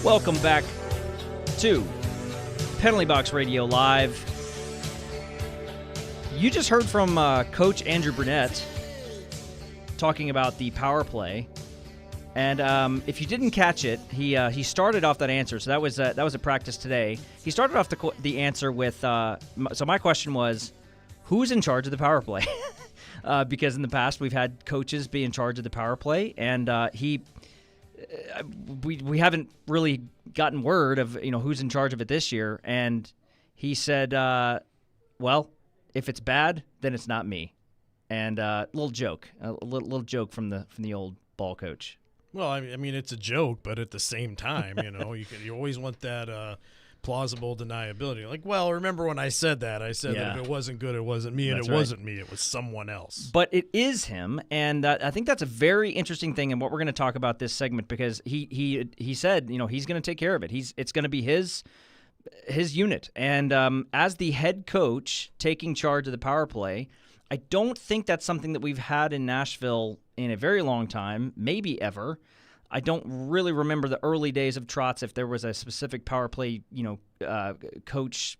Welcome back to Penalty Box Radio Live. You just heard from Coach Andrew Brunette talking about the power play, and if you didn't catch it, he started off that answer. So that was a practice today. He started off the answer with so my question was, who's in charge of the power play? Because in the past we've had coaches be in charge of the power play, and we haven't really gotten word of who's in charge of it this year. And he said, well, if it's bad, then it's not me. And a little joke from the old ball coach. Well, I mean, it's a joke, but at the same time, you always want that plausible deniability. Like, well, remember when I said that? I said that if it wasn't good, it wasn't me, and wasn't me. It was someone else. But it is him, and I think that's a very interesting thing, and what we're going to talk about this segment, because he said he's going to take care of it. It's going to be his unit, and as the head coach taking charge of the power play, I don't think that's something that we've had in Nashville in a very long time, maybe ever. I don't really remember the early days of Trotz if there was a specific power play, coach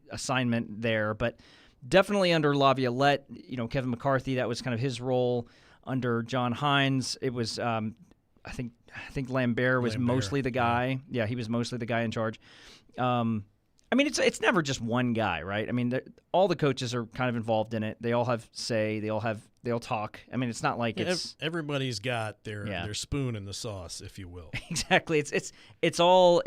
assignment there, but definitely under Laviolette, Kevin McCarthy, that was kind of his role. Under John Hines, it was I think Lambert was mostly the guy. Yeah, he was mostly the guy in charge. I mean, it's never just one guy, right? I mean, all the coaches are kind of involved in it. They all have say. They all talk. I mean, it's not like everybody's got their spoon in the sauce, if you will. Exactly. It's all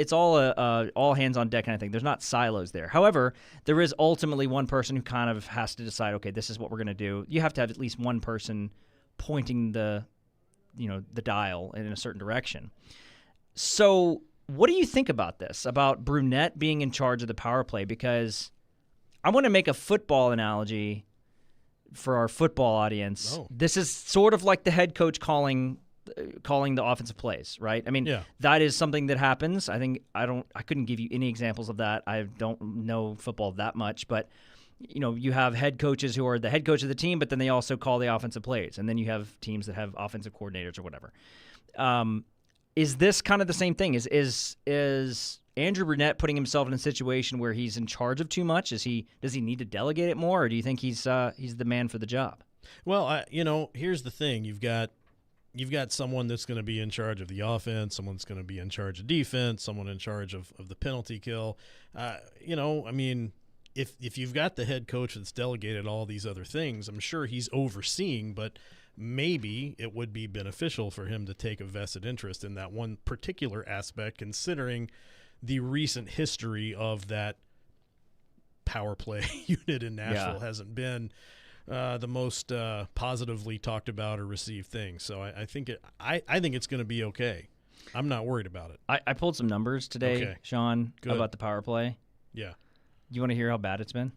hands on deck kind of thing. There's not silos there. However, there is ultimately one person who kind of has to decide, okay, this is what we're going to do. You have to have at least one person pointing the dial in a certain direction. So, what do you think about this, about Brunette being in charge of the power play? Because I want to make a football analogy for our football audience. Oh. This is sort of like the head coach calling the offensive plays, right? I mean, that is something that happens. I couldn't give you any examples of that. I don't know football that much, but you have head coaches who are the head coach of the team, but then they also call the offensive plays, and then you have teams that have offensive coordinators or whatever. Is this kind of the same thing? Is Andrew Brunette putting himself in a situation where he's in charge of too much? Does he need to delegate it more, or do you think he's the man for the job? Well, here's the thing: you've got someone that's going to be in charge of the offense, someone's going to be in charge of defense, someone in charge of the penalty kill. I mean, if you've got the head coach that's delegated all these other things, I'm sure he's overseeing, but maybe it would be beneficial for him to take a vested interest in that one particular aspect, considering the recent history of that power play unit in Nashville hasn't been the most positively talked about or received thing. So I think it's going to be okay. I'm not worried about it. I pulled some numbers today, Sean, about the power play. Yeah. You want to hear how bad it's been?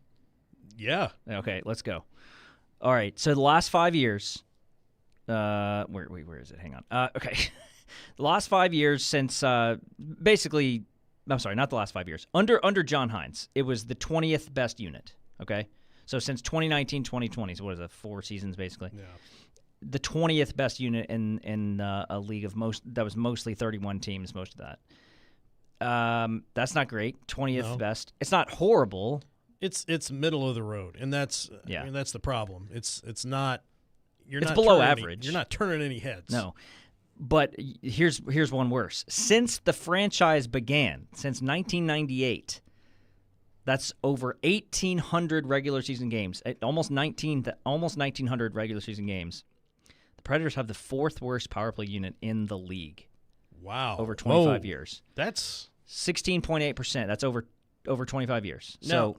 Yeah. Okay, let's go. All right, so the last 5 years. Where is it? Hang on. Okay. The last 5 years since basically, I'm sorry, not the last 5 years. Under John Hines, it was the 20th best unit. Okay. So since 2019, 2020, so what is it, 4 seasons basically? Yeah. The 20th best unit in a league of that was mostly 31 teams, most of that. That's not great. 20th best. It's not horrible. It's middle of the road, and that's I mean, that's the problem. It's not. It's below average. You're not turning any heads. No. But here's one worse. Since the franchise began, since 1998, that's over 1,800 regular season games, almost 1,900 regular season games. The Predators have the 4th worst power play unit in the league. Wow. Over 25 years. That's 16.8%. That's over 25 years. Now, so,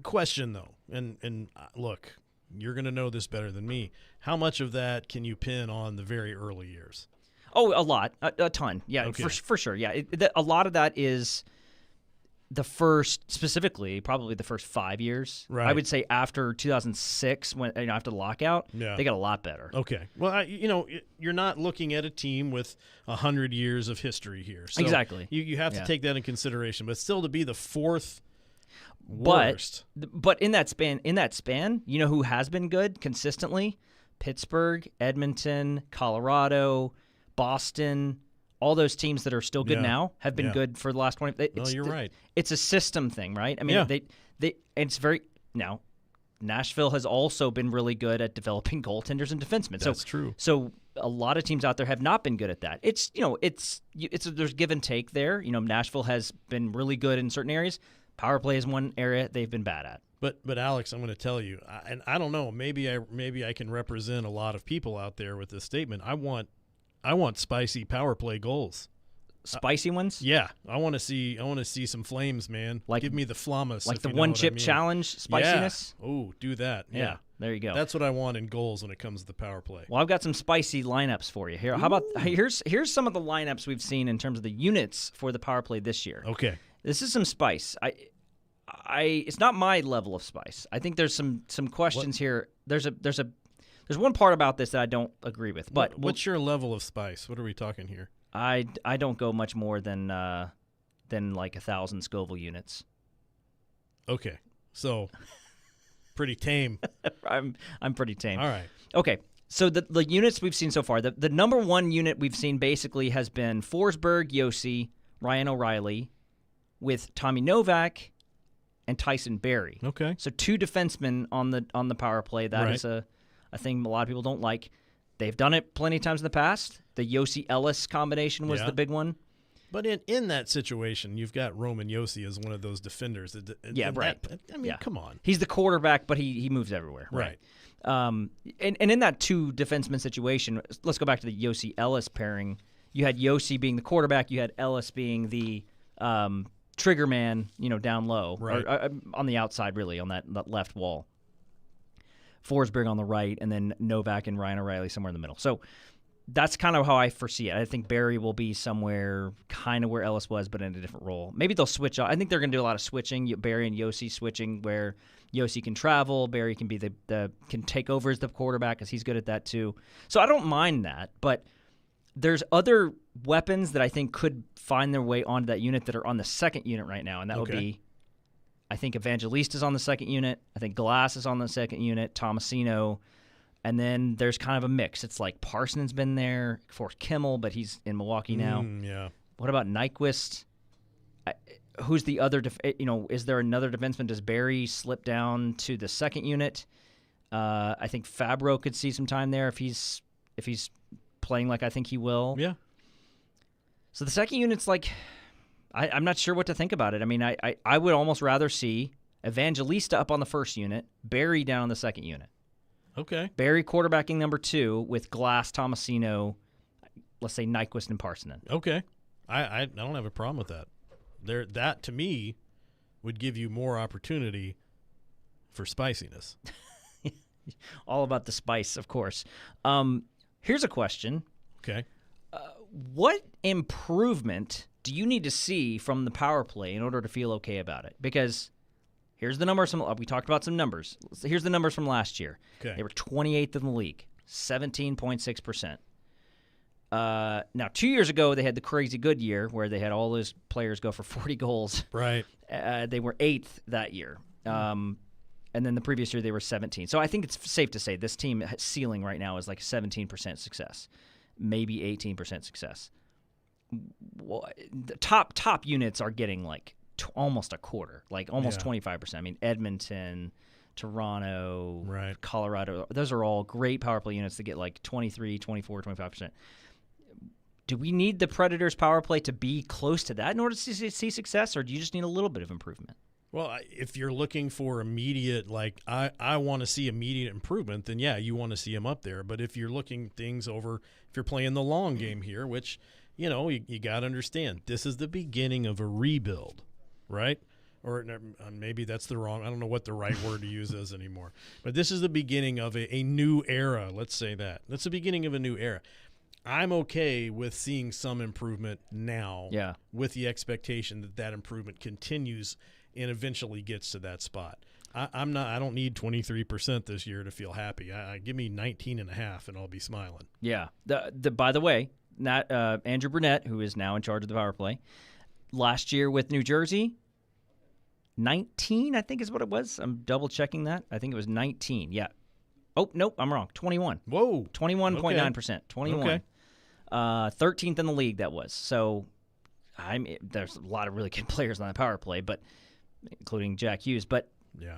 question though, and look, you're going to know this better than me. How much of that can you pin on the very early years? Oh, a lot, a ton. Yeah, okay. for sure. Yeah, a lot of that is the first, specifically, probably the first 5 years. Right. I would say after 2006, when after the lockout, they got a lot better. Okay. Well, you're not looking at a team with 100 years of history here. So exactly. You have to take that in consideration, but still to be the 4th worst. But in that span, you know who has been good consistently? Pittsburgh, Edmonton, Colorado, Boston, all those teams that are still good Yeah. now have been Yeah. good for the last 20. No, you're right. It's a system thing, right? I mean, Yeah. it's very now. Nashville has also been really good at developing goaltenders and defensemen. That's true. So a lot of teams out there have not been good at that. It's there's give and take there. Nashville has been really good in certain areas. Power play is one area they've been bad at. But Alex, I'm going to tell you, and I don't know, maybe I can represent a lot of people out there with this statement. I want spicy power play goals. Spicy ones? Yeah, I want to see some flames, man. Like, give me the flammas, like if the you know one what I chip mean. challenge spiciness. Yeah. Oh, do that. Yeah. There you go. That's what I want in goals when it comes to the power play. Well, I've got some spicy lineups for you here. How about here's some of the lineups we've seen in terms of the units for the power play this year. Okay. This is some spice. It's not my level of spice. I think there's some questions here. There's one part about this that I don't agree with. But what's your level of spice? What are we talking here? I don't go much more than like 1,000 Scoville units. Okay, so pretty tame. I'm pretty tame. All right. Okay, so the units we've seen so far, the number one unit we've seen basically has been Forsberg, Yossi, Ryan O'Reilly, with Tommy Novak and Tyson Barrie. Okay. So 2 defensemen on the power play. That Right. is a thing a lot of people don't like. They've done it plenty of times in the past. The Yossi-Ellis combination was Yeah. the big one. But in that situation, you've got Roman Yossi as one of those defenders. Yeah, right. Come on. He's the quarterback, but he moves everywhere. Right. And in that 2 defenseman situation, let's go back to the Yossi-Ellis pairing. You had Yossi being the quarterback. You had Ellis being the trigger man, down low. Right. Or, on the outside, really, on that left wall. Forsberg on the right, and then Novak and Ryan O'Reilly somewhere in the middle. So that's kind of how I foresee it. I think Barrie will be somewhere kind of where Ellis was, but in a different role. Maybe they'll switch up. I think they're going to do a lot of switching. Barrie and Yossi switching, where Yossi can travel, Barrie can be can take over as the quarterback because he's good at that too. So I don't mind that, but there's other weapons that I think could find their way onto that unit that are on the second unit right now, and that would be, I think Evangelista's on the second unit. I think Glass is on the second unit. Tomasino. And then there's kind of a mix. It's like Parsons been there for Kimmel, but he's in Milwaukee now. Yeah. What about Nyquist? Who's the other? Is there another defenseman? Does Barrie slip down to the second unit? I think Fabro could see some time there if he's playing like I think he will. Yeah. So the second unit's like, I'm not sure what to think about it. I mean, I would almost rather see Evangelista up on the first unit, Barrie down on the second unit. Okay. Barrie quarterbacking number 2 with Glass, Tomasino, let's say Nyquist and Parsonen. Okay. I don't have a problem with that. That to me would give you more opportunity for spiciness. All about the spice, of course. Here's a question. Okay. What improvement do you need to see from the power play in order to feel okay about it? Because here's the numbers. We talked about some numbers. Here's the numbers from last year. Okay. They were 28th in the league, 17.6%. Now, 2 years ago, they had the crazy good year where they had all those players go for 40 goals. Right. They were 8th that year. And then the previous year, they were 17. So I think it's safe to say this team ceiling right now is like 17% success, maybe 18% success. Well, the top units are getting like almost a quarter, like almost 25%. I mean, Edmonton, Toronto, right. Colorado, those are all great power play units that get like 23, 24, 25%. Do we need the Predators' power play to be close to that in order to see success, or do you just need a little bit of improvement? Well, if you're looking for immediate, like I want to see immediate improvement, then yeah, you want to see him up there. But if you're looking things over, if you're playing the long game here, which, you got to understand, this is the beginning of a rebuild, right? Or maybe that's the wrong, I don't know what the right word to use is anymore. But this is the beginning of a new era, let's say that. That's the beginning of a new era. I'm okay with seeing some improvement now with the expectation that improvement continues and eventually gets to that spot. I don't need 23% this year to feel happy. Give me 19.5 and I'll be smiling. Yeah. By the way, Andrew Brunette, who is now in charge of the power play, last year with New Jersey, 19, I think is what it was. I'm double checking that. I think it was 19. Yeah. Oh, nope, I'm wrong. 21. Whoa. 21.9%. 21. 13th in the league, that was. So there's a lot of really good players on the power play, but including Jack Hughes. But yeah,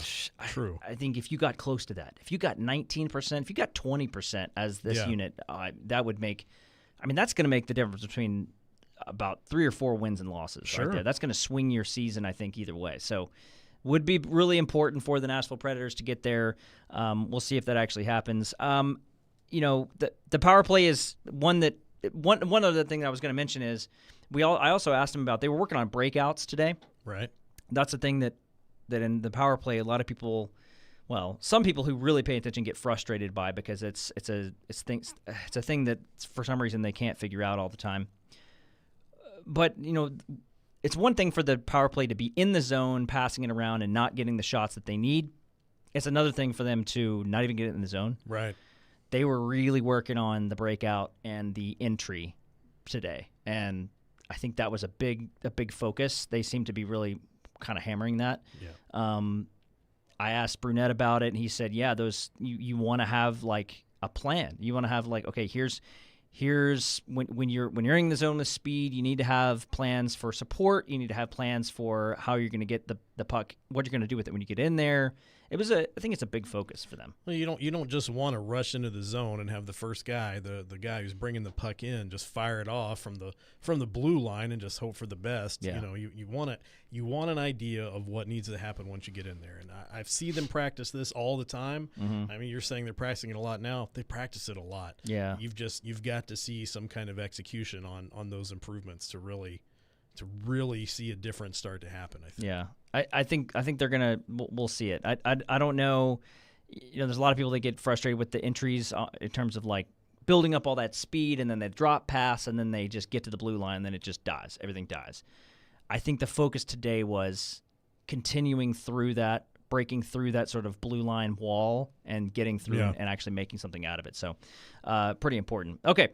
true. I think if you got close to that, if you got 19%, if you got 20% as this unit, that would make – I mean, that's going to make the difference between about 3 or 4 wins and losses right there. That's going to swing your season, I think, either way. So would be really important for the Nashville Predators to get there. We'll see if that actually happens. The power play is one that – one other thing that I was going to mention is I also asked them about – they were working on breakouts today. Right. That's the thing that in the power play, a lot of people, some people who really pay attention get frustrated by, because it's a thing that for some reason they can't figure out all the time. But it's one thing for the power play to be in the zone, passing it around and not getting the shots that they need. It's another thing for them to not even get it in the zone. Right. They were really working on the breakout and the entry today, and I think that was a big focus. They seem to be really kind of hammering that. Yeah. I asked Brunette about it, and he said, "Yeah, those you want to have like a plan. You want to have like, okay, here's when you're in the zone with speed, you need to have plans for support. You need to have plans for how you're going to get the puck, what you're going to do with it when you get in there." I think it's a big focus for them. Well, you don't just want to rush into the zone and have the first guy, the guy who's bringing the puck in, just fire it off from the blue line and just hope for the best. Yeah. You want an idea of what needs to happen once you get in there. And I see them practice this all the time. Mm-hmm. I mean, you're saying they're practicing it a lot now. They practice it a lot. Yeah. You've got to see some kind of execution on those improvements to really see a difference start to happen, I think. Yeah. I think they're going to – we'll see it. I don't know. There's a lot of people that get frustrated with the entries in terms of, like, building up all that speed, and then they drop pass, and then they just get to the blue line, and then it just dies. Everything dies. I think the focus today was continuing through that, breaking through that sort of blue line wall and getting through and actually making something out of it. So pretty important. Okay.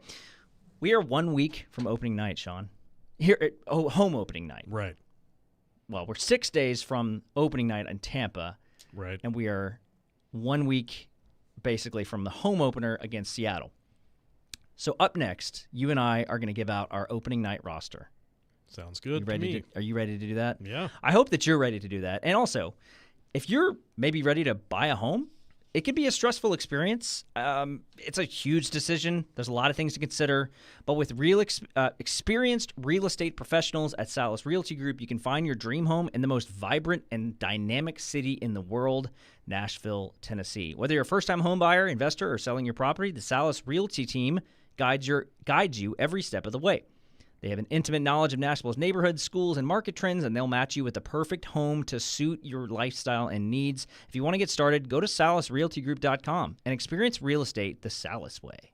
We are 1 week from opening night, Shaun. Here at home opening night. Right. Well, we're 6 days from opening night in Tampa. Right. And we are 1 week basically from the home opener against Seattle. So up next, you and I are going to give out our opening night roster. Sounds good to me. Are you ready to do that? Yeah. I hope that you're ready to do that. And also, if you're maybe ready to buy a home, it could be a stressful experience. It's a huge decision. There's a lot of things to consider. But with experienced real estate professionals at Salas Realty Group, you can find your dream home in the most vibrant and dynamic city in the world, Nashville, Tennessee. Whether you're a first-time home buyer, investor, or selling your property, the Salas Realty team guides you every step of the way. They have an intimate knowledge of Nashville's neighborhoods, schools, and market trends, and they'll match you with the perfect home to suit your lifestyle and needs. If you want to get started, go to salasrealtygroup.com and experience real estate the Salas way.